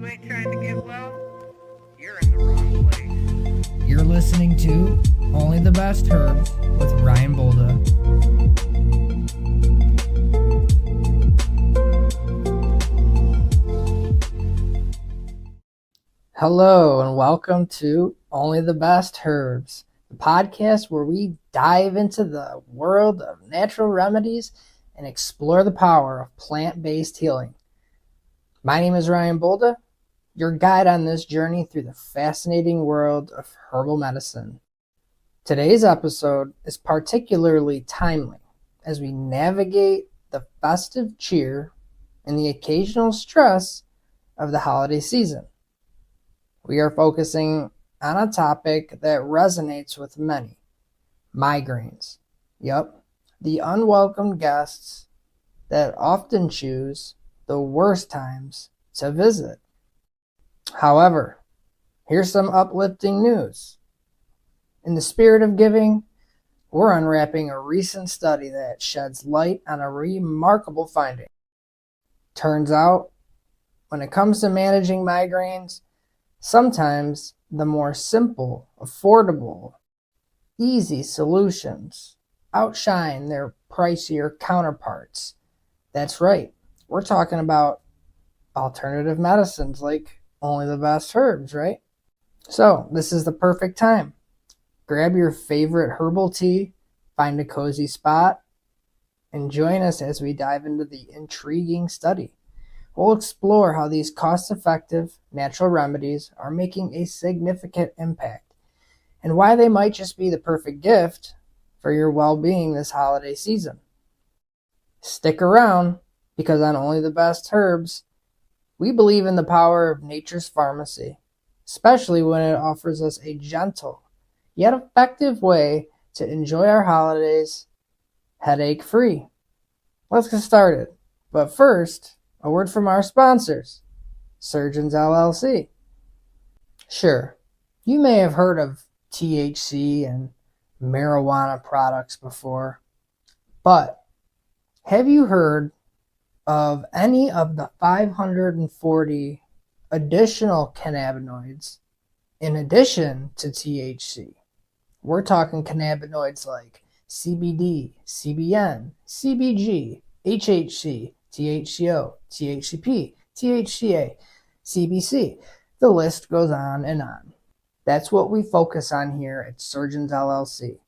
you ain't trying to get well, you're in the wrong place. You're listening to Only the Best Herbs with Ryan Bolda. Hello and welcome to Only the Best Herbs, the podcast where we dive into the world of natural remedies and explore the power of plant-based healing. My name is Ryan Bolda, your guide on this journey through the fascinating world of herbal medicine. Today's episode is particularly timely as we navigate the festive cheer and the occasional stress of the holiday season. We are focusing on a topic that resonates with many: migraines. Yup, the unwelcome guests that often choose the worst times to visit. However, here's some uplifting news. In the spirit of giving, we're unwrapping a recent study that sheds light on a remarkable finding. Turns out, when it comes to managing migraines, sometimes the more simple, affordable, easy solutions outshine their pricier counterparts. That's right, we're talking about alternative medicines like Only the Best Herbs, right? So, this is the perfect time. Grab your favorite herbal tea, find a cozy spot, and join us as we dive into the intriguing study. We'll explore how these cost-effective natural remedies are making a significant impact and why they might just be the perfect gift for your well-being this holiday season. Stick around, because on Only the Best Herbs, we believe in the power of nature's pharmacy, especially when it offers us a gentle yet effective way to enjoy our holidays headache-free. Let's get started. But first, a word from our sponsors, Surgeons LLC. Sure, you may have heard of THC and marijuana products before, but have you heard of any of the 540 additional cannabinoids in addition to THC? We're talking cannabinoids like CBD, CBN, CBG, HHC, THCO, THCP, THCA, CBC. The list goes on and on. That's what we focus on here at Surgeons LLC.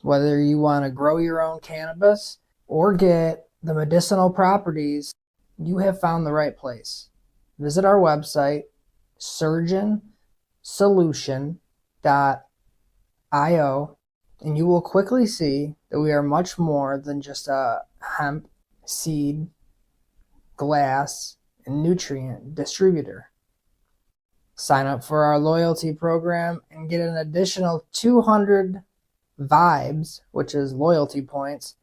Whether you want to grow your own cannabis or get the medicinal properties, you have found the right place. Visit our website, surgeonsolution.io, and you will quickly see that we are much more than just a hemp, seed, glass, and nutrient distributor. Sign up for our loyalty program and get an additional 200 vibes, which is loyalty points,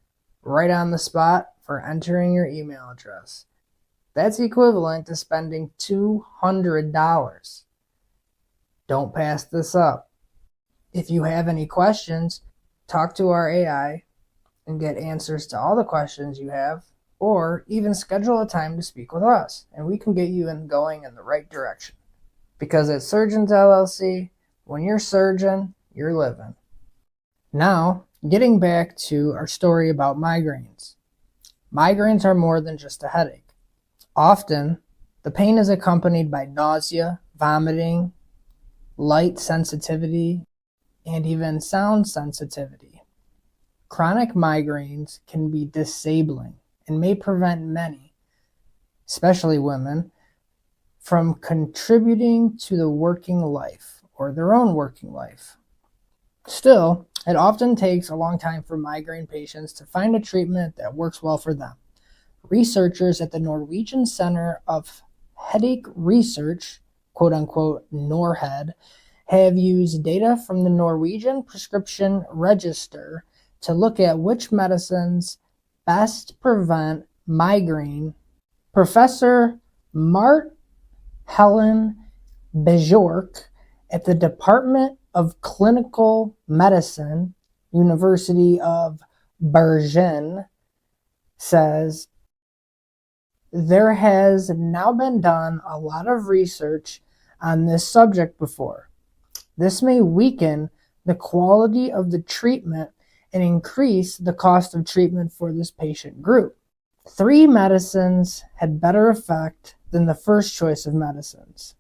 right on the spot for entering your email address. That's equivalent to spending $200. Don't pass this up. If you have any questions, talk to our AI and get answers to all the questions you have, or even schedule a time to speak with us, and we can get you going in the right direction. Because at Surgeons LLC, when you're surgeon, you're living. Now, getting back to our story about migraines. Migraines are more than just a headache. Often, the pain is accompanied by nausea, vomiting, light sensitivity, and even sound sensitivity. Chronic migraines can be disabling and may prevent many, especially women, from contributing to the working life or their own working life. Still, it often takes a long time for migraine patients to find a treatment that works well for them. Researchers at the Norwegian Center of Headache Research, quote unquote NORHED, have used data from the Norwegian Prescription Register to look at which medicines best prevent migraine. Professor Mart Helen Bjork at the Department of Clinical Medicine, University of Bergen, says There has now been done a lot of research on this subject before. This may weaken the quality of the treatment and increase the cost of treatment for this patient group. 3 medicines had better effect than the first choice of medicines.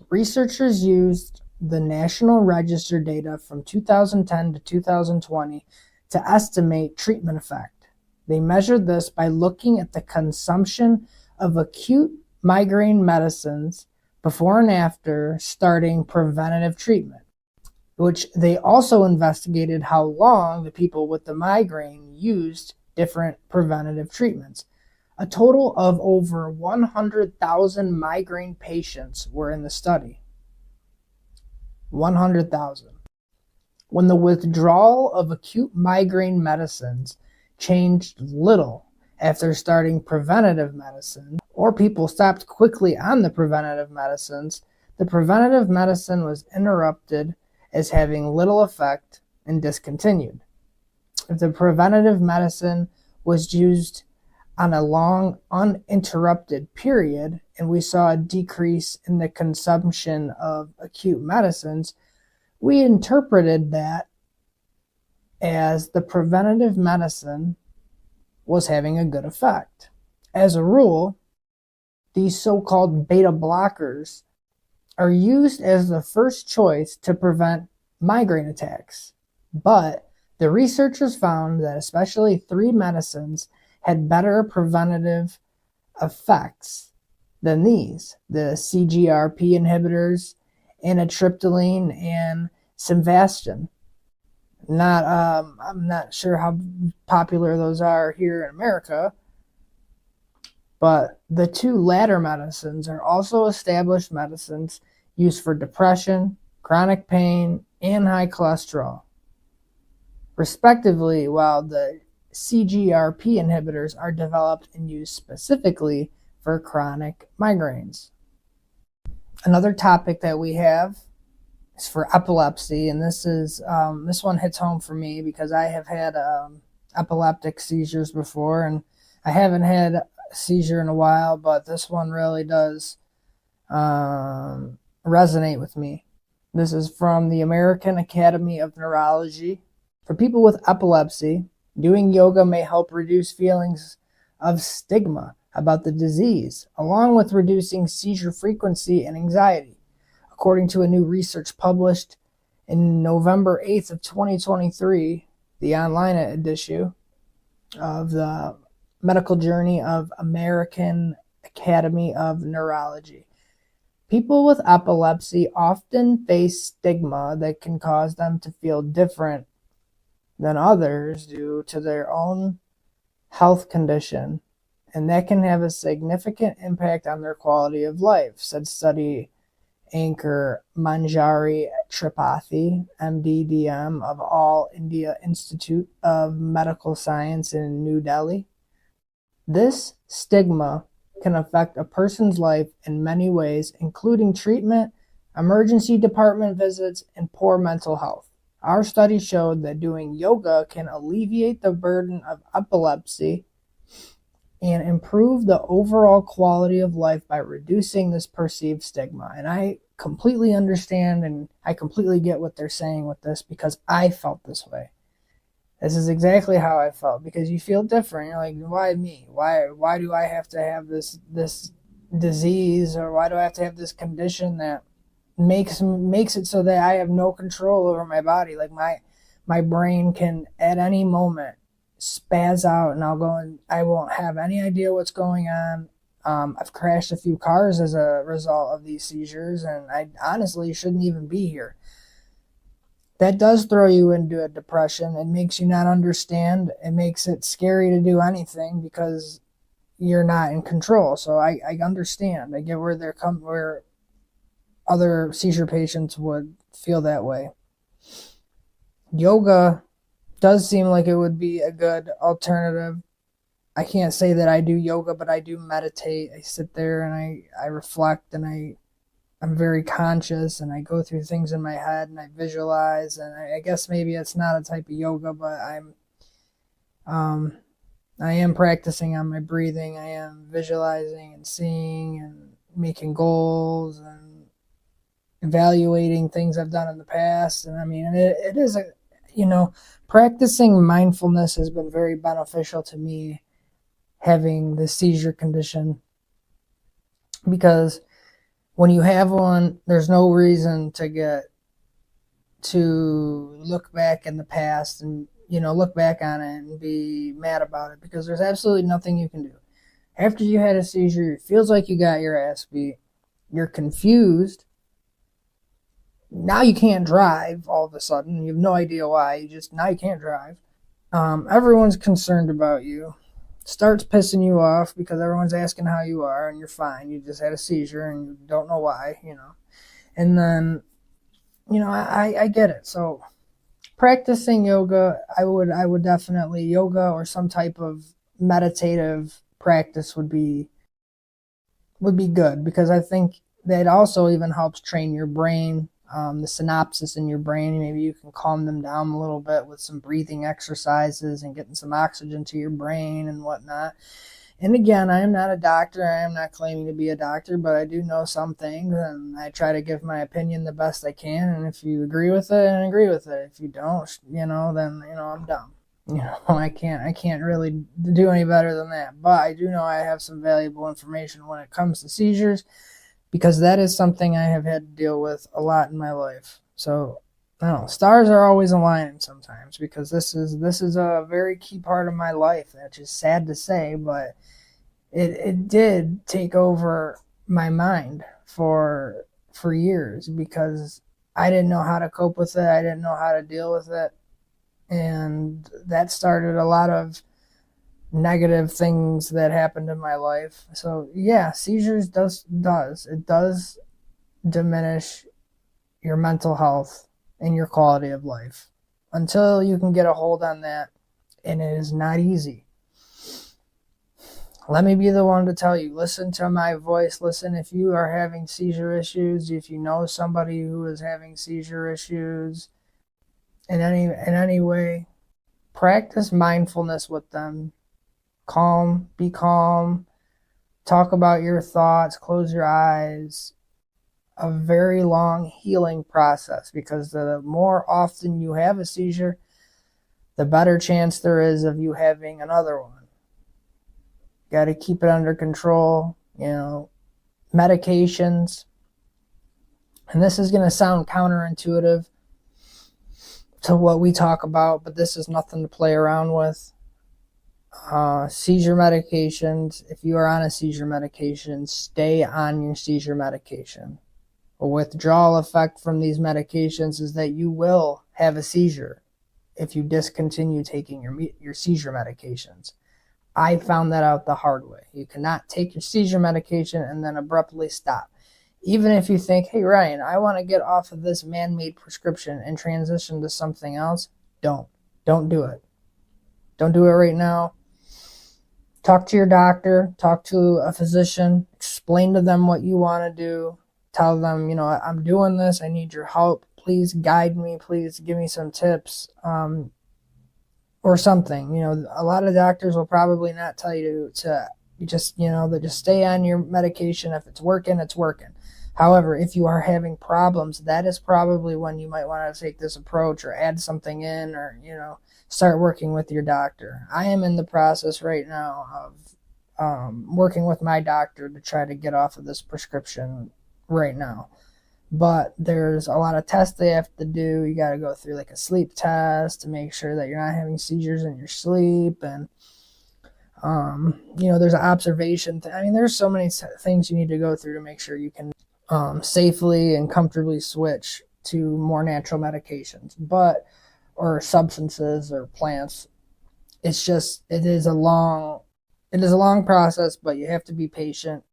Researchers used the National Register data from 2010 to 2020 to estimate treatment effect. They measured this by looking at the consumption of acute migraine medicines before and after starting preventative treatment, which they also investigated how long the people with the migraine used different preventative treatments. A total of over 100,000 migraine patients were in the study. 100,000. When the withdrawal of acute migraine medicines changed little after starting preventative medicine, or people stopped quickly on the preventative medicines, the preventative medicine was interrupted as having little effect and discontinued. If the preventative medicine was used on a long, uninterrupted period, and we saw a decrease in the consumption of acute medicines, we interpreted that as the preventative medicine was having a good effect. As a rule, these so-called beta blockers are used as the first choice to prevent migraine attacks, but the researchers found that especially 3 medicines had better preventative effects than these: the CGRP inhibitors, amitriptyline, and simvastatin. I'm not sure how popular those are here in America, but the 2 latter medicines are also established medicines used for depression, chronic pain, and high cholesterol, respectively, while the CGRP inhibitors are developed and used specifically for chronic migraines. Another topic that we have is for epilepsy, and this one hits home for me because I have had epileptic seizures before, and I haven't had a seizure in a while, but this one really does resonate with me. This is from the American Academy of Neurology. For people with epilepsy, doing yoga may help reduce feelings of stigma about the disease, along with reducing seizure frequency and anxiety, according to a new research published in November 8th of 2023, the online issue of the Medical Journey of American Academy of Neurology. People with epilepsy often face stigma that can cause them to feel different than others due to their own health condition, and that can have a significant impact on their quality of life, said study anchor Manjari Tripathi, MD/DM of All India Institute of Medical Science in New Delhi. This stigma can affect a person's life in many ways, including treatment, emergency department visits, and poor mental health. Our study showed that doing yoga can alleviate the burden of epilepsy and improve the overall quality of life by reducing this perceived stigma. And I completely understand and I completely get what they're saying with this because I felt this way. This is exactly how I felt, because you feel different. You're like, why me? Why do I have to have this disease, or why do I have to have this condition that makes it so that I have no control over my body? Like my brain can at any moment spaz out and I'll go and I won't have any idea what's going on. I've crashed a few cars as a result of these seizures, and I honestly shouldn't even be here. That does throw you into a depression. It makes you not understand. It makes it scary to do anything because you're not in control. So I understand. I get where other seizure patients would feel that way. Yoga does seem like it would be a good alternative. I can't say that I do yoga, but I do meditate. I sit there and I reflect, and I'm very conscious, and I go through things in my head and I visualize, and I guess maybe it's not a type of yoga, but I am practicing on my breathing. I am visualizing and seeing and making goals and evaluating things I've done in the past. And I mean, it is practicing mindfulness has been very beneficial to me having the seizure condition, because when you have one, there's no reason to look back in the past and look back on it and be mad about it, because there's absolutely nothing you can do. After you had a seizure, it feels like you got your ass beat. You're confused. Now you can't drive all of a sudden. You have no idea why. Now you can't drive. Everyone's concerned about you. Starts pissing you off because everyone's asking how you are, and you're fine. You just had a seizure and you don't know why, And then, I get it. So practicing yoga, I would definitely, yoga or some type of meditative practice would be good, because I think that also even helps train your brain, the synapses in your brain. Maybe you can calm them down a little bit with some breathing exercises and getting some oxygen to your brain and whatnot. And again, I am not a doctor. I am not claiming to be a doctor, but I do know some things, and I try to give my opinion the best I can. And if you agree with it, then agree with it. If you don't, then I'm dumb. I can't really do any better than that. But I do know I have some valuable information when it comes to seizures, because that is something I have had to deal with a lot in my life. So, I don't know, stars are always aligning sometimes, because this is a very key part of my life. That's just sad to say, but it did take over my mind for years, because I didn't know how to cope with it. I didn't know how to deal with it. And that started a lot of negative things that happened in my life. So yeah, seizures does diminish your mental health and your quality of life until you can get a hold on that, and it is not easy. Let me be the one to tell you, listen to my voice. Listen, if you are having seizure issues, if you know somebody who is having seizure issues in any way, practice mindfulness with them. Be calm, talk about your thoughts, close your eyes. A very long healing process, because the more often you have a seizure, the better chance there is of you having another one. Got to keep it under control. Medications, and this is going to sound counterintuitive to what we talk about, but this is nothing to play around with. Seizure medications, if you are on a seizure medication, stay on your seizure medication. A withdrawal effect from these medications is that you will have a seizure if you discontinue taking your seizure medications. I found that out the hard way. You cannot take your seizure medication and then abruptly stop. Even if you think, hey Ryan, I want to get off of this man-made prescription and transition to something else, don't do it. Don't do it right now. Talk to your doctor, talk to a physician, explain to them what you want to do. Tell them, I'm doing this, I need your help. Please guide me, please give me some tips, or something. A lot of doctors will probably not tell you to just, just stay on your medication. If it's working, it's working. However, if you are having problems, that is probably when you might want to take this approach or add something in, or, start working with your doctor. I am in the process right now of working with my doctor to try to get off of this prescription right now. But there's a lot of tests they have to do. You got to go through like a sleep test to make sure that you're not having seizures in your sleep. And, there's an observation. There's so many things you need to go through to make sure you can safely and comfortably switch to more natural medications, or substances or plants. It is a long process, but you have to be patient.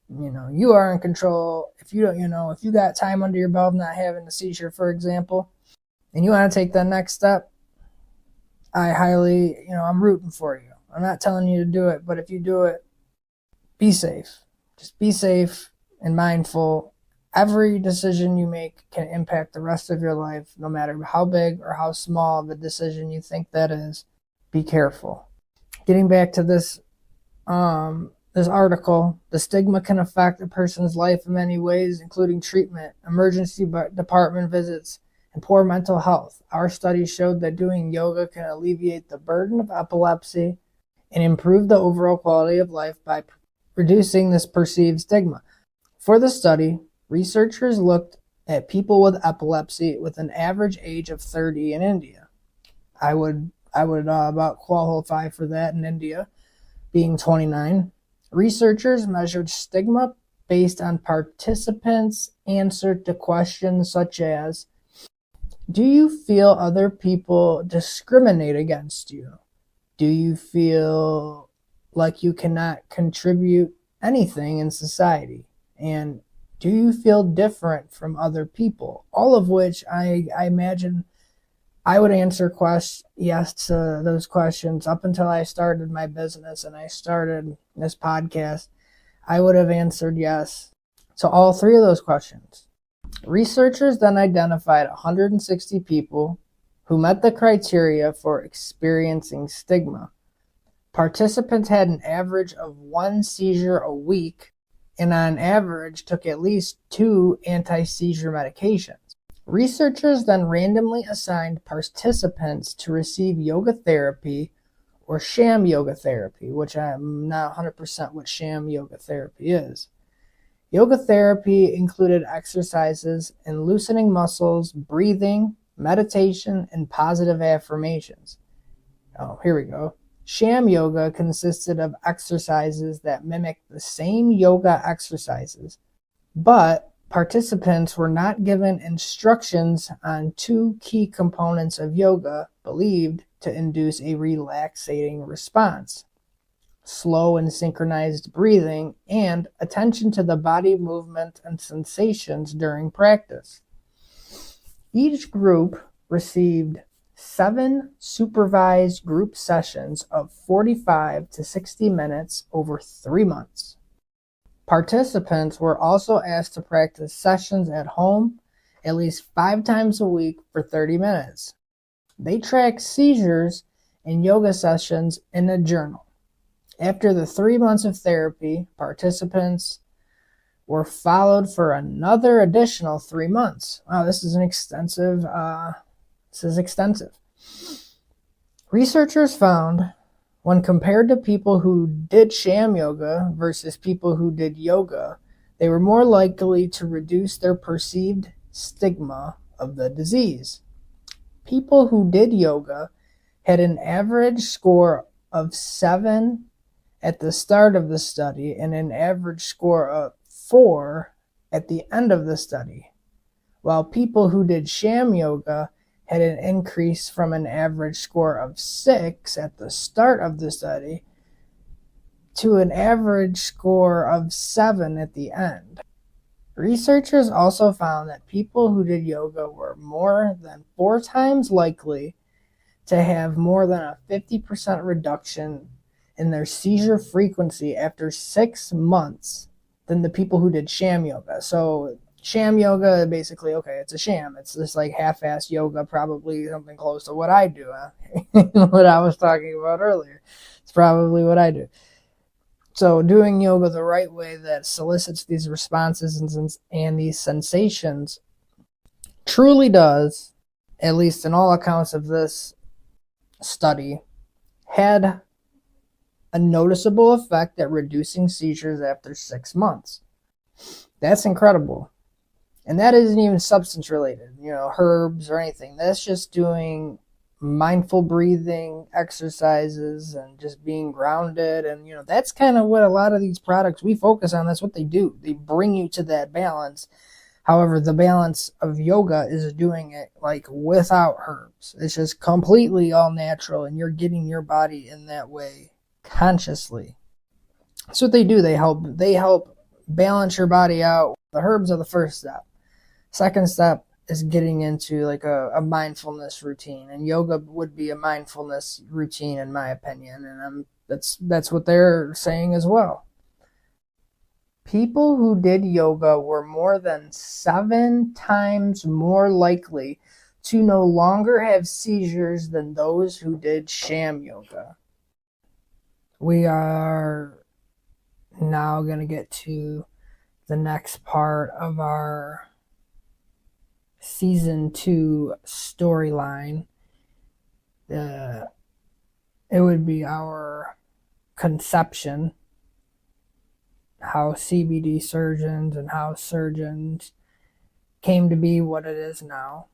You are in control. If you don't, if you got time under your belt not having a seizure, for example, and you want to take that next step, I'm rooting for you. I'm not telling you to do it, but if you do it, be safe. Just be safe and mindful. Every decision you make can impact the rest of your life, no matter how big or how small of a decision you think that is. Be careful. Getting back to this this article, the stigma can affect a person's life in many ways, including treatment, emergency department visits, and poor mental health. Our study showed that doing yoga can alleviate the burden of epilepsy and improve the overall quality of life by reducing this perceived stigma. For the study, researchers looked at people with epilepsy with an average age of 30 in India. I would about qualify for that in India, being 29. Researchers measured stigma based on participants' answer to questions such as, do you feel other people discriminate against you? Do you feel like you cannot contribute anything in society? And do you feel different from other people? All of which I imagine I would answer yes to those questions up until I started my business and I started this podcast. I would have answered yes to all three of those questions. Researchers then identified 160 people who met the criteria for experiencing stigma. Participants had an average of 1 seizure a week and on average took at least 2 anti-seizure medications. Researchers then randomly assigned participants to receive yoga therapy or sham yoga therapy, which I'm not 100% what sham yoga therapy is. Yoga therapy included exercises in loosening muscles, breathing, meditation, and positive affirmations. Oh, here we go. Sham yoga consisted of exercises that mimicked the same yoga exercises, but participants were not given instructions on 2 key components of yoga believed to induce a relaxating response: slow and synchronized breathing and attention to the body movement and sensations during practice. Each group received 7 supervised group sessions of 45 to 60 minutes over 3 months. Participants were also asked to practice sessions at home at least 5 times a week for 30 minutes. They tracked seizures and yoga sessions in a journal. After the 3 months of therapy, participants were followed for another additional 3 months. Wow, this is extensive. Researchers found, when compared to people who did sham yoga versus people who did yoga, they were more likely to reduce their perceived stigma of the disease. People who did yoga had an average score of 7 at the start of the study and an average score of 4 at the end of the study, while people who did sham yoga had an increase from an average score of 6 at the start of the study to an average score of 7 at the end. Researchers also found that people who did yoga were more than 4 times likely to have more than a 50% reduction in their seizure frequency after 6 months than the people who did sham yoga. So sham yoga, basically, okay, it's a sham. It's just like half-assed yoga, probably something close to what I do. What I was talking about earlier. It's probably what I do. So doing yoga the right way that solicits these responses and these sensations truly does, at least in all accounts of this study, had a noticeable effect at reducing seizures after 6 months. That's incredible. And that isn't even substance related, herbs or anything. That's just doing mindful breathing exercises and just being grounded. And, that's kind of what a lot of these products we focus on. That's what they do. They bring you to that balance. However, the balance of yoga is doing it like without herbs. It's just completely all natural and you're getting your body in that way consciously. That's what they do. They help balance your body out. The herbs are the first step. Second step is getting into like a mindfulness routine, and yoga would be a mindfulness routine in my opinion, and that's what they're saying as well. People who did yoga were more than 7 times more likely to no longer have seizures than those who did sham yoga. we are now going to get to the next part of our season 2 storyline. It would be our conception, how CBD surgeons and how surgeons came to be what it is now.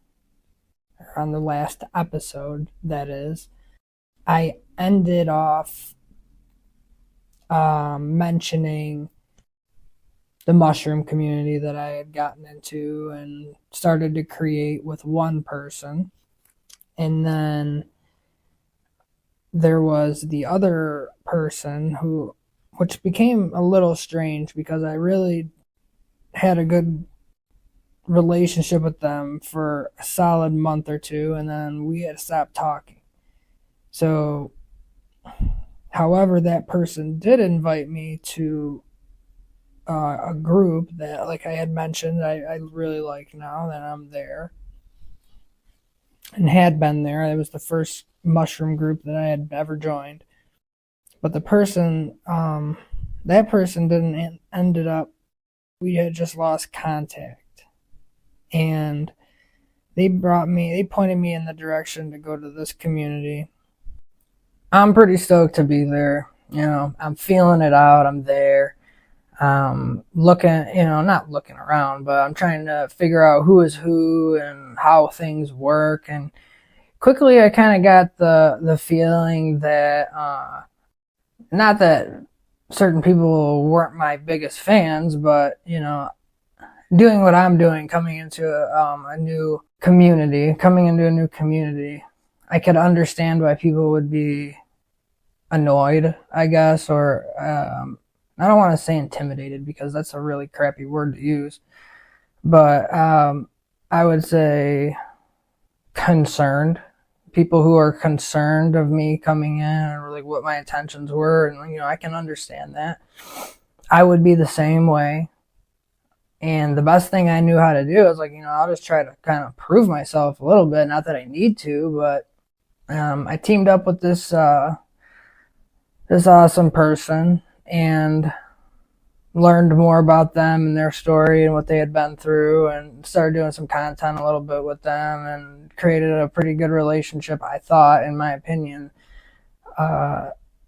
On the last episode, that is, I ended off mentioning the mushroom community that I had gotten into and started to create with one person. And then there was the other person which became a little strange because I really had a good relationship with them for a solid month or two, and then we had stopped talking. So, however, that person did invite me to a group that, like I had mentioned, I really like now that I'm there and had been there. It was the first mushroom group that I had ever joined. But the person, that person didn't ended up, we had just lost contact. And they pointed me in the direction to go to this community. I'm pretty stoked to be there. I'm feeling it out. I'm there. Looking, not looking around, but I'm trying to figure out who is who and how things work. And quickly I kind of got the feeling that, not that certain people weren't my biggest fans, but, doing what I'm doing, coming into a new community, I could understand why people would be annoyed, I guess, or I don't want to say intimidated because that's a really crappy word to use, but I would say concerned. People who are concerned of me coming in or like what my intentions were, and I can understand that. I would be the same way. And the best thing I knew how to do is I'll just try to kind of prove myself a little bit. Not that I need to, but I teamed up with this awesome person and learned more about them and their story and what they had been through, and started doing some content a little bit with them and created a pretty good relationship, I thought, in my opinion,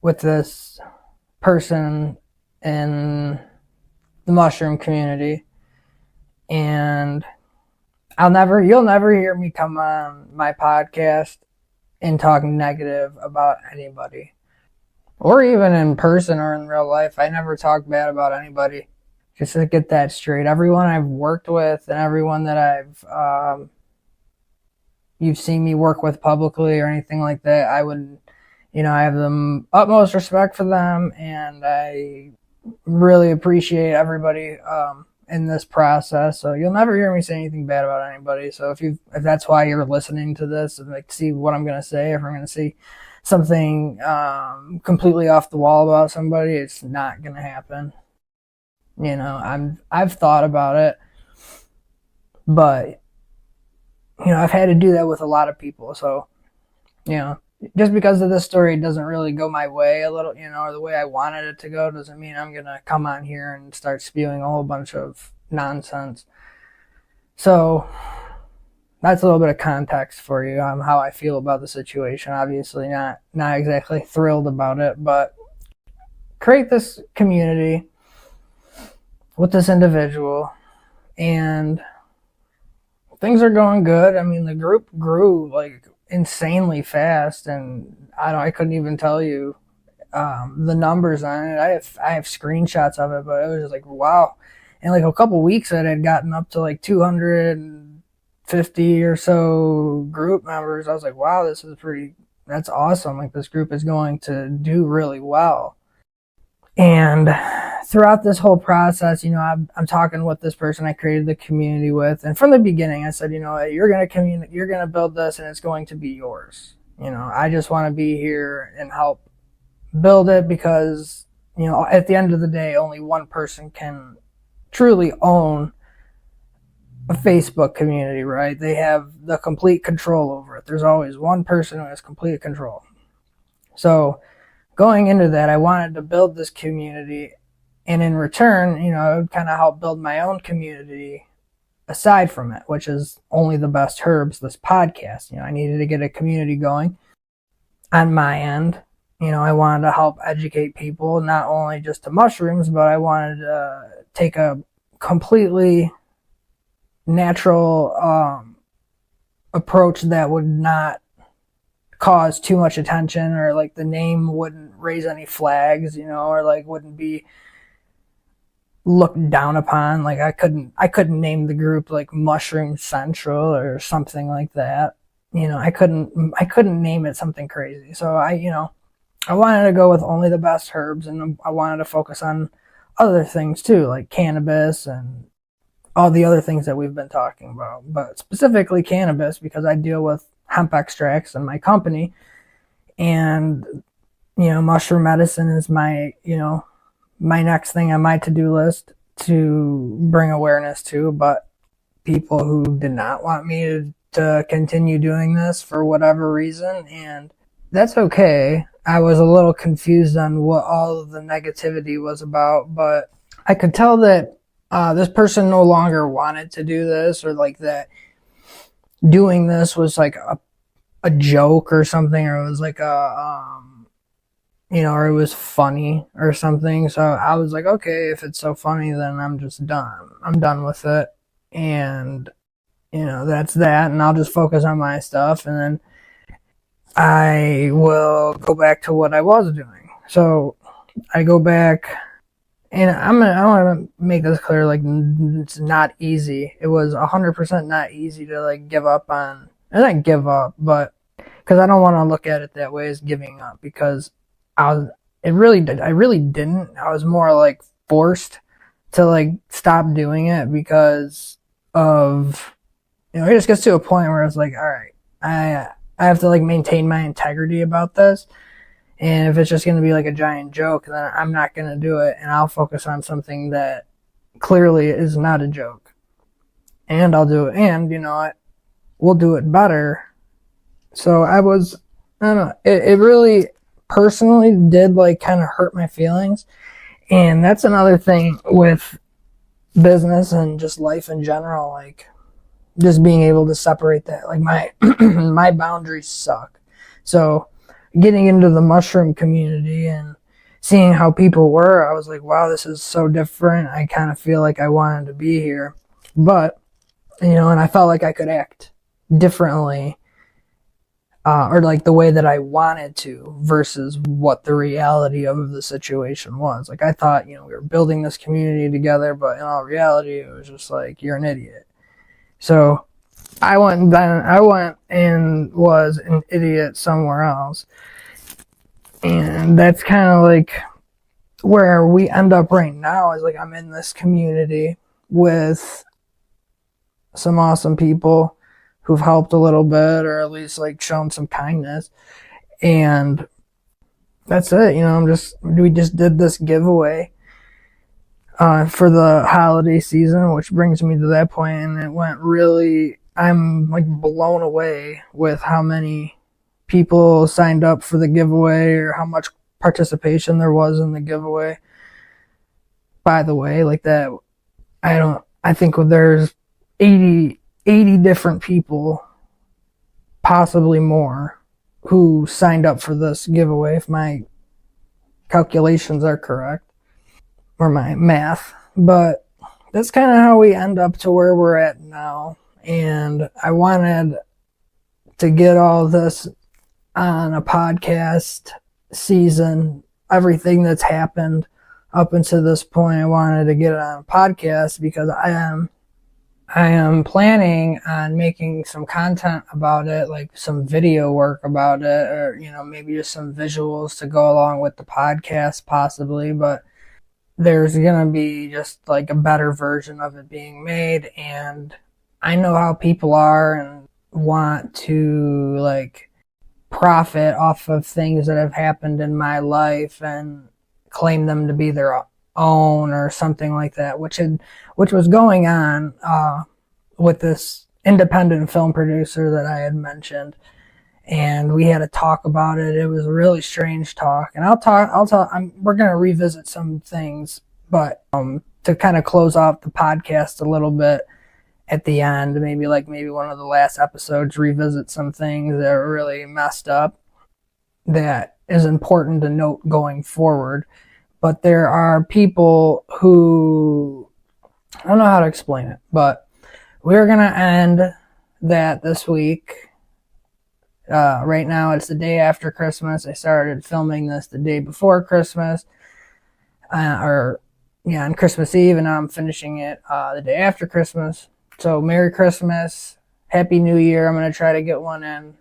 with this person in the mushroom community. And you'll never hear me come on my podcast and talk negative about anybody, or even in person or in real life. I never talk bad about anybody. Just to get that straight. Everyone I've worked with and everyone that you've seen me work with publicly or anything like that, I would, I have the utmost respect for them, and I really appreciate everybody in this process. So you'll never hear me say anything bad about anybody. So if that's why you're listening to this and see what I'm going to say, if I'm going to see something completely off the wall about somebody, it's not going to happen. I've thought about it, but I've had to do that with a lot of people. So just because of this story doesn't really go my way a little, or the way I wanted it to go, doesn't mean I'm going to come on here and start spewing a whole bunch of nonsense. So that's a little bit of context for you on how I feel about the situation. Obviously not exactly thrilled about it, but create this community with this individual, and things are going good. I mean, the group grew like insanely fast, and I couldn't even tell you the numbers on it. I have screenshots of it, but it was just like, wow. In like a couple weeks, it had gotten up to like 250 or so group members. I was like, wow, that's awesome. Like, this group is going to do really well. And throughout this whole process, I'm talking with this person I created the community with, and from the beginning, I said, you're gonna build this, and it's going to be yours. I just want to be here and help build it, because at the end of the day, only one person can truly own a Facebook community, right? They have the complete control over it. There's always one person who has complete control. So going into that, I wanted to build this community, and in return, it would kind of help build my own community aside from it, which is Only the Best Herbs, this podcast. I needed to get a community going on my end. I wanted to help educate people, not only just to mushrooms, but I wanted to take a completely natural approach that would not cause too much attention, or like the name wouldn't raise any flags, or like wouldn't be looked down upon. Like I couldn't name the group like Mushroom Central or something like that. I couldn't name it something crazy. So I wanted to go with Only the Best Herbs, and I wanted to focus on other things too, like cannabis and all the other things that we've been talking about, but specifically cannabis, because I deal with hemp extracts in my company, and mushroom medicine is my my next thing on my to-do list to bring awareness to. But people who did not want me to continue doing this for whatever reason, and that's okay. I was a little confused on what all of the negativity was about, but I could tell that this person no longer wanted to do this, or like that doing this was like a joke or something, or it was like or it was funny or something. So I was like, okay, if it's so funny, then I'm just done. I'm done with it. And, that's that. And I'll just focus on my stuff. And then I will go back to what I was doing. So I go back, and I want to make this clear. Like, it's not easy. It was 100% not easy to like give up on, and not give up, but because I don't want to look at it that way as giving up, because I really didn't. I was more like forced to like stop doing it because of, it just gets to a point where it's like, all right, I have to like maintain my integrity about this. And if it's just going to be like a giant joke, then I'm not going to do it. And I'll focus on something that clearly is not a joke. And I'll do it. And we'll do it better. So I don't know, it really personally did like kind of hurt my feelings. And that's another thing with business and just life in general, like just being able to separate that. Like my my boundaries suck. So getting into the mushroom community and seeing how people were, I was like, wow, this is so different. I kind of feel like I wanted to be here. But and I felt like I could act differently, or like the way that I wanted to, versus what the reality of the situation was. Like I thought, we were building this community together, but in all reality, it was just like, you're an idiot. So I went and was an idiot somewhere else. And that's kind of like where we end up right now, is like I'm in this community with some awesome people who've helped a little bit, or at least like shown some kindness. And that's it. We just did this giveaway for the holiday season, which brings me to that point, and it went really, I'm like blown away with how many people signed up for the giveaway, or how much participation there was in the giveaway. By the way, like that, I think there's 80 different people, possibly more, who signed up for this giveaway, if my calculations are correct, or my math. But that's kind of how we end up to where we're at now. And I wanted to get all this on a podcast season, everything that's happened up until this point. I wanted to get it on a podcast because I am planning on making some content about it, like some video work about it, or maybe just some visuals to go along with the podcast possibly. But there's gonna be just like a better version of it being made. And I know how people are and want to like profit off of things that have happened in my life and claim them to be their own, or something like that, which was going on with this independent film producer that I had mentioned. and we had a talk about it. It was a really strange talk, and we're going to revisit some things, but to kind of close off the podcast a little bit at the end, maybe one of the last episodes, revisit some things that are really messed up that is important to note going forward. But there are people who, I don't know how to explain it, but we're going to end that this week. Right now it's the day after Christmas. I started filming this the day before Christmas, on Christmas Eve, and now I'm finishing it the day after Christmas. So Merry Christmas, Happy New Year. I'm going to try to get one in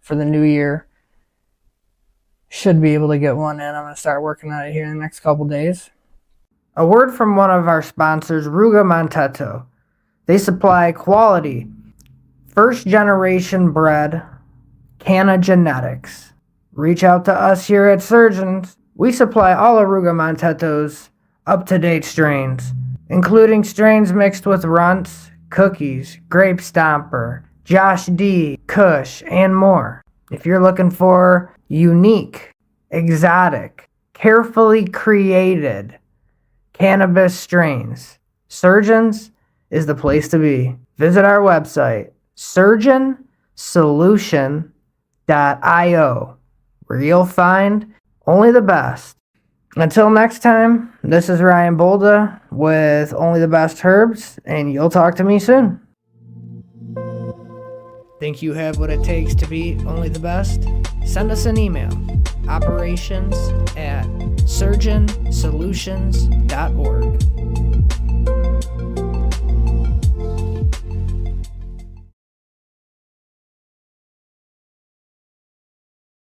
for the new year. Should be able to get one in. I'm going to start working on it here in the next couple days. A word from one of our sponsors, Ruga Montetto. They supply quality, first-generation bred, Canna genetics. Reach out to us here at Surgeons. We supply all of Ruga Montetto's up-to-date strains, including strains mixed with runts, cookies, grape stomper, Josh D, Kush, and more. If you're looking for unique, exotic, carefully created cannabis strains, Surgeons is the place to be. Visit our website, surgeonsolution.io, where you'll find only the best. Until next time, this is Ryan Bolda with Only the Best Herbs, and you'll talk to me soon. Think you have what it takes to be only the best? Send us an email, operations@surgeonsolutions.org.